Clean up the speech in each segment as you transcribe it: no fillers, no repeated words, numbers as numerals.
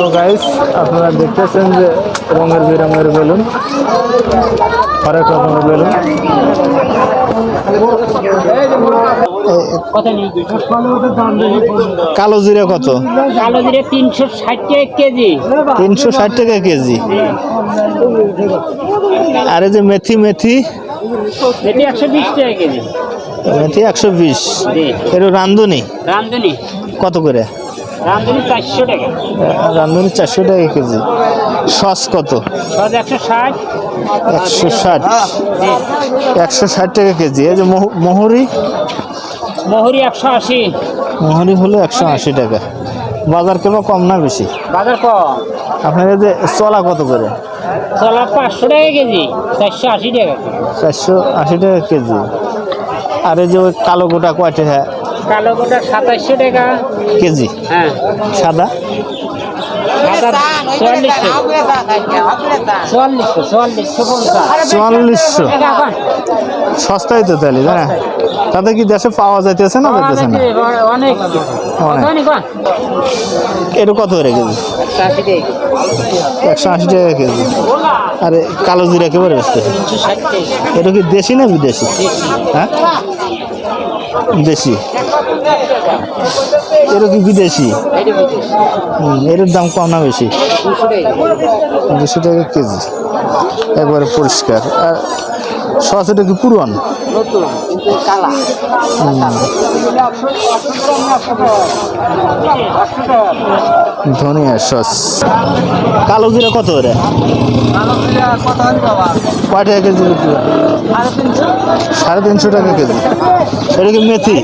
তো গাইস, আপনারা দেখতেছেন যে রঙের বেরঙের বেলুন, হরেক রকমের বেলুন। কালো জিরা কত? কালো জিরে 360 টাকা কেজি। 360 টাকা কেজি। আর এই যে মেথি, মেথি এটি 120 টাকা কেজি। মেথি 120। এটা রান্ধুনি রান্ধুনি কত করে? রান্ধুনি 400 টাকা। রান্ধুনি 400 টাকা কেজি। সস কত? সব 160। 160। 160 টাকা কেজি। এই যে মোহরি, মোহরি 180। মোহরি হলো 180 টাকা। বাজার কেমন, কম না বেশি? বাজার কম। আপনার এই যে চলা কত করে? চলা 500 টাকা কেজি, 480 টাকা। 480 টাকা কেজি। আর এই যে ওই কালো গোটা কয় টাকা কালো গোটা 2700 টাকা কেজি? হ্যাঁ। সাদা? সাদা 4400। সস্তাই তো তাহলে, জানা? তাতে কি দেশে পাওয়া যাইতেছে না যাইতেছে না? অনেক অনেক। এটা কত করে কেজি? 180 টাকা কেজি। আরে কালো জিরা একেবারে বেচতে, এটা কি দেশি না বিদেশি? হ্যাঁ, দেশি। এটা কি বিদেশি? এর দাম কম না বেশি? 200 টাকা কেজি, একবারে পরিষ্কার। আর সস এটা কি পুরান? ধনিয়া সস। কালো জিরা কত করে? কয় টাকা কেজি বিক্রি হয়? 350 টাকা কেজি। এটা কি মেথি?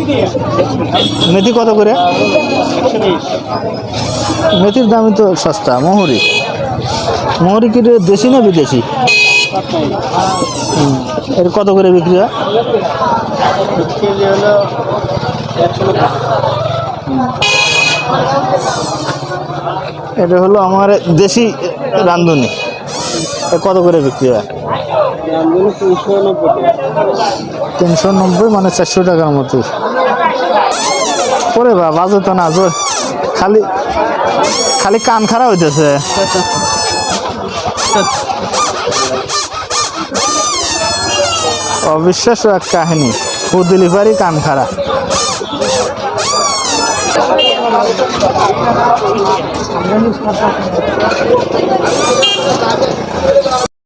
মেথি কত করে? মেথির দামই তো সস্তা। মোহরি, মোহরি কি দেশি না বিদেশি? এর কত করে বিক্রি হয়? এটা হলো আমার দেশি রান্ধুনি। কত করে বিক্রি হয়? 390, মানে 400 টাকার মতো। ওরে বাজে তো না, খালি খালি কান খারাপ হইতেছে। অবিশ্বাস্য এক কাহিনী, ফুড ডেলিভারি কান খারাপ।